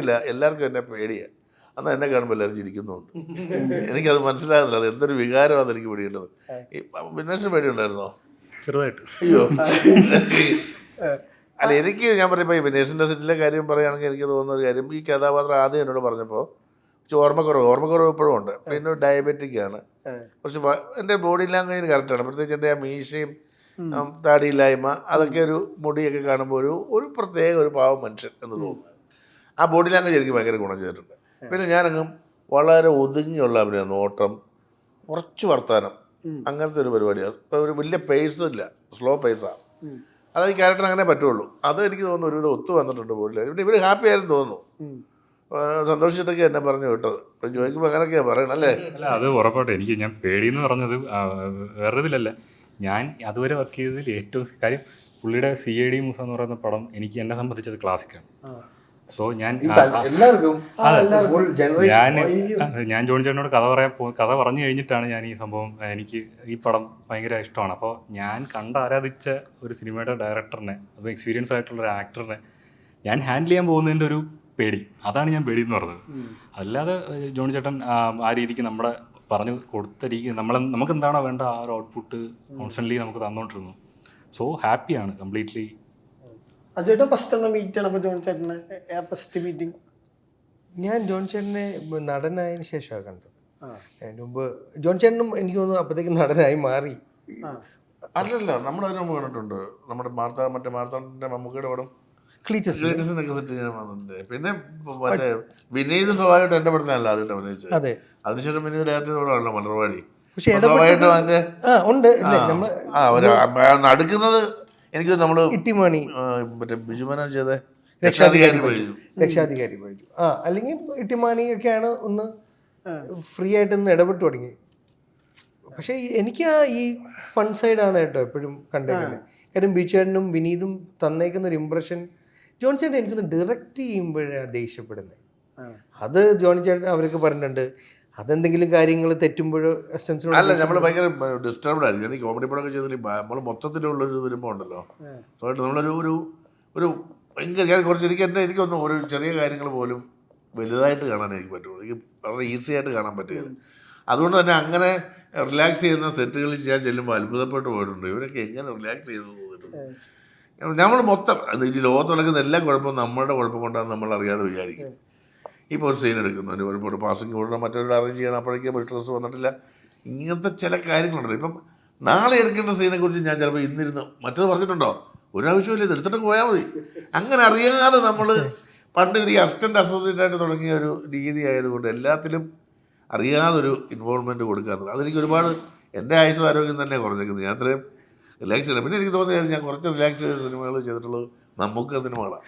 എനിക്കറിയില്ല, എല്ലാവർക്കും എന്നെ പേടിയാണ്. എന്നാൽ എന്നെ കാണുമ്പോൾ എല്ലാവരും ചിരിക്കുന്നുണ്ട്. എനിക്കത് മനസ്സിലാകുന്നില്ല, അത് എന്തൊരു വികാരമാണ് എനിക്ക് പിടിക്കേണ്ടത്. ഈ വിനേഷിന് പേടിയുണ്ടായിരുന്നോ? ചെറുതായിട്ട്. അയ്യോ. അല്ല, എനിക്ക് ഞാൻ പറയുമ്പോൾ ഈ വിനേഷിൻ്റെ സെറ്റിലെ കാര്യം പറയുകയാണെങ്കിൽ എനിക്ക് തോന്നുന്ന ഒരു കാര്യം, ഈ കഥാപാത്രം ആദ്യം എന്നോട് പറഞ്ഞപ്പോൾ ഓർമ്മക്കുറവ് ഇപ്പോഴും ഉണ്ട്. പിന്നെ ഡയബറ്റിക് ആണ്, കുറച്ച് എൻ്റെ ബോഡി ലാംഗ്വേജ് കറക്റ്റാണ്. പ്രത്യേകിച്ച് എൻ്റെ ആ മീശയും താടിയില്ലായ്മ, അതൊക്കെ ഒരു മുടിയൊക്കെ കാണുമ്പോൾ ഒരു പ്രത്യേക ഒരു പാവം മനുഷ്യൻ എന്ന് തോന്നുന്നത്. ആ ബോഡി ലാംഗ്വേജ് എനിക്ക് ഭയങ്കര ഗുണം ചെയ്തിട്ടുണ്ട്. പിന്നെ ഞാനങ്ങ് വളരെ ഒതുങ്ങിയുള്ള അഭിനയം, നോട്ടം, കുറച്ച് വർത്താനം, അങ്ങനത്തെ ഒരു പരിപാടിയാണ്. ഇപ്പോൾ ഒരു വലിയ പേസ് ഇല്ല, സ്ലോ പേസാണ്. അത് ഈ ക്യാരക്ടർ അങ്ങനെ പറ്റുള്ളൂ. അത് എനിക്ക് തോന്നുന്നു ഒരുവിധം ഒത്തു വന്നിട്ടുണ്ട് ബോഡി ലാംഗ്വേജ്. പിന്നെ ഇവർ ഹാപ്പി ആയിരുന്നു തോന്നുന്നു, സന്തോഷിച്ചിട്ടൊക്കെ എന്നെ പറഞ്ഞു വിട്ടത്. ഇപ്പം ചോദിക്കുമ്പോൾ അങ്ങനെയൊക്കെയാണ് പറയണം അല്ലേ? അല്ല, അത് ഉറപ്പായിട്ട് എനിക്ക് ഞാൻ പേടിയെന്ന് പറഞ്ഞത് വേറെ ഇതിലല്ല. ഞാൻ അതുവരെ വർക്ക് ചെയ്തതിൽ ഏറ്റവും കാര്യം പുള്ളിയുടെ CID മൂസ എന്ന് പറയുന്ന പടം എനിക്ക് എന്നെ സംബന്ധിച്ചത് ക്ലാസിക്കാണ്. സോ ഞാൻ ജോണി ചേട്ടനോട് കഥ പറഞ്ഞു കഴിഞ്ഞിട്ടാണ് ഞാൻ ഈ സംഭവം, എനിക്ക് ഈ പടം ഭയങ്കര ഇഷ്ടമാണ്. അപ്പോൾ ഞാൻ ആരാധിച്ച ഒരു സിനിമയുടെ ഡയറക്ടറിനെ, അത് എക്സ്പീരിയൻസ് ആയിട്ടുള്ള ഒരു ആക്ടറിനെ ഞാൻ ഹാൻഡിൽ ചെയ്യാൻ പോകുന്നതിൻ്റെ ഒരു പേടി, അതാണ് ഞാൻ പേടി എന്ന് പറഞ്ഞത്. അല്ലാതെ ജോണി ചേട്ടൻ ആ രീതിക്ക് നമ്മളെ പറഞ്ഞു കൊടുത്ത രീതി, നമുക്ക് എന്താണോ വേണ്ട ആ ഒരു ഔട്ട്പുട്ട് കോൺസ്റ്റൻ്റ്ലി നമുക്ക് തന്നുകൊണ്ടിരുന്നു. സോ ഹാപ്പിയാണ് കംപ്ലീറ്റ്ലി. അജേട്ടാ ഫസ്റ്റ് ഒന്ന് മീറ്റ് ആണ് അപ്പോൾ ജോൺ ചേട്ടനെ ഫസ്റ്റ് മീറ്റിംഗ്? ഞാൻ ജോൺ ചേട്ടനെ നടനായതിനു ശേഷമാണ് കണ്ടത്. അതിന് മുമ്പ് ജോൺ ചേട്ടനും എനിക്ക് തോന്നുന്നു അപ്പോഴത്തേക്ക് നടനായി മാറി. അല്ലല്ല, നമ്മളതിന് മുമ്പ് കണ്ടിട്ടുണ്ട്. നമ്മുടെ മാർത്താണ്ഡൻ്റെ മമ്മൂക്കയുടെ പടം ക്ലീറ്റസിനൊക്കെ സെറ്റ് ചെയ്യാൻ വന്നിട്ടുണ്ട്. പിന്നെ മറ്റേ വിനീത് സ്വാഭാവികമായിട്ട് എൻ്റെ പടത്തിനല്ല അതിൻ്റെ അഭിനയിച്ചത്. അതെ, അതിനുശേഷം വിനീത് ഡയറക്ടർ ആണല്ലോ മലർവാടി. പക്ഷെ ഉണ്ട് നടക്കുന്നത് എനിക്ക് നമ്മള് ഇട്ടിമണി മറ്റേ ബിജുമനോൻ ചെയ്ത രക്ഷാധികാരി പോയിട്ടു. അല്ലെങ്കിൽ ഇട്ടിമാണി ഒക്കെയാണ് ഒന്ന് ഫ്രീ ആയിട്ടൊന്ന് ഇടപെട്ട് തുടങ്ങി. പക്ഷെ എനിക്ക് ഈ ഫൺ സൈഡാണ് കേട്ടോ എപ്പോഴും കണ്ടേക്കുന്നത്. കാര്യം ബിജുചേട്ടനും വിനീതും തന്നേക്കുന്ന ഒരു ഇംപ്രഷൻ, ജോൺ ചേട്ടൻ എനിക്കൊന്ന് ഡയറക്റ്റ് ചെയ്യുമ്പോഴാണ് ദേഷ്യപ്പെടുന്നത്. അത് ജോണി ചേട്ടൻ അവരൊക്കെ പറഞ്ഞിട്ടുണ്ട്, അതെന്തെങ്കിലും കാര്യങ്ങൾ തെറ്റുമ്പോഴോ അല്ല, നമ്മൾ ഭയങ്കര ഡിസ്റ്റർബ്ഡ് ആയിരിക്കും. എനിക്ക് കോമഡി പടമൊക്കെ ചെയ്തിട്ട് നമ്മൾ മൊത്തത്തിലുള്ളൊരു വരുമ്പോൾ ഉണ്ടല്ലോ, നമ്മളൊരു ഭയങ്കര കുറച്ച് എനിക്കൊന്നും ഒരു ചെറിയ കാര്യങ്ങൾ പോലും വലുതായിട്ട് കാണാൻ എനിക്ക് പറ്റുള്ളൂ. എനിക്ക് വളരെ ഈസി ആയിട്ട് കാണാൻ പറ്റുകയില്ല. അതുകൊണ്ട് തന്നെ അങ്ങനെ റിലാക്സ് ചെയ്യുന്ന സെറ്റുകളിൽ ഞാൻ ചെല്ലുമ്പോൾ അത്ഭുതപ്പെട്ട് പോയിട്ടുണ്ട്. ഇവരൊക്കെ എങ്ങനെ റിലാക്സ് ചെയ്തു തോന്നിയിട്ടുണ്ട്. നമ്മൾ മൊത്തം ഈ ലോകത്ത് നടക്കുന്ന എല്ലാ കുഴപ്പവും നമ്മളുടെ കുഴപ്പം കൊണ്ടാണെന്ന് നമ്മൾ അറിയാതെ വിചാരിക്കും. ഇപ്പോൾ ഒരു സീൻ എടുക്കുന്നു, അതിന് ഒരു പാസിങ് ഓർഡർ മറ്റൊരു അറേഞ്ച് ചെയ്യണം, അപ്പോഴേക്കും ഡ്രസ്സ് വന്നിട്ടില്ല. ഇങ്ങനത്തെ ചില കാര്യങ്ങളുണ്ടല്ലോ. ഇപ്പം നാളെ എടുക്കേണ്ട സീനെ കുറിച്ച് ഞാൻ ചിലപ്പോൾ ഇന്നിരുന്ന് മറ്റത് പറഞ്ഞിട്ടുണ്ടോ, ഒരാവശ്യമില്ല, ഇത് എടുത്തിട്ട് പോയാൽ മതി. അങ്ങനെ അറിയാതെ നമ്മൾ പണ്ട് ഈ അസിസ്റ്റൻ്റ് അസോസിയേറ്റായിട്ട് തുടങ്ങിയ ഒരു രീതി ആയതുകൊണ്ട് എല്ലാത്തിലും അറിയാതൊരു ഇൻവോൾവ്മെൻറ്റ് കൊടുക്കാറുണ്ട്. അതെനിക്ക് ഒരുപാട് എൻ്റെ ആയുസ്സും ആരോഗ്യം തന്നെ കുറഞ്ഞേക്കുന്നത്. ഞാൻ അത്രയും റിലാക്സ് ചെയ്യില്ല. പിന്നെ എനിക്ക് തോന്നിയത് ഞാൻ കുറച്ച് റിലാക്സ് ചെയ്ത സിനിമകൾ ചെയ്തിട്ടുള്ളത് നമുക്ക് സിനിമകളാണ്.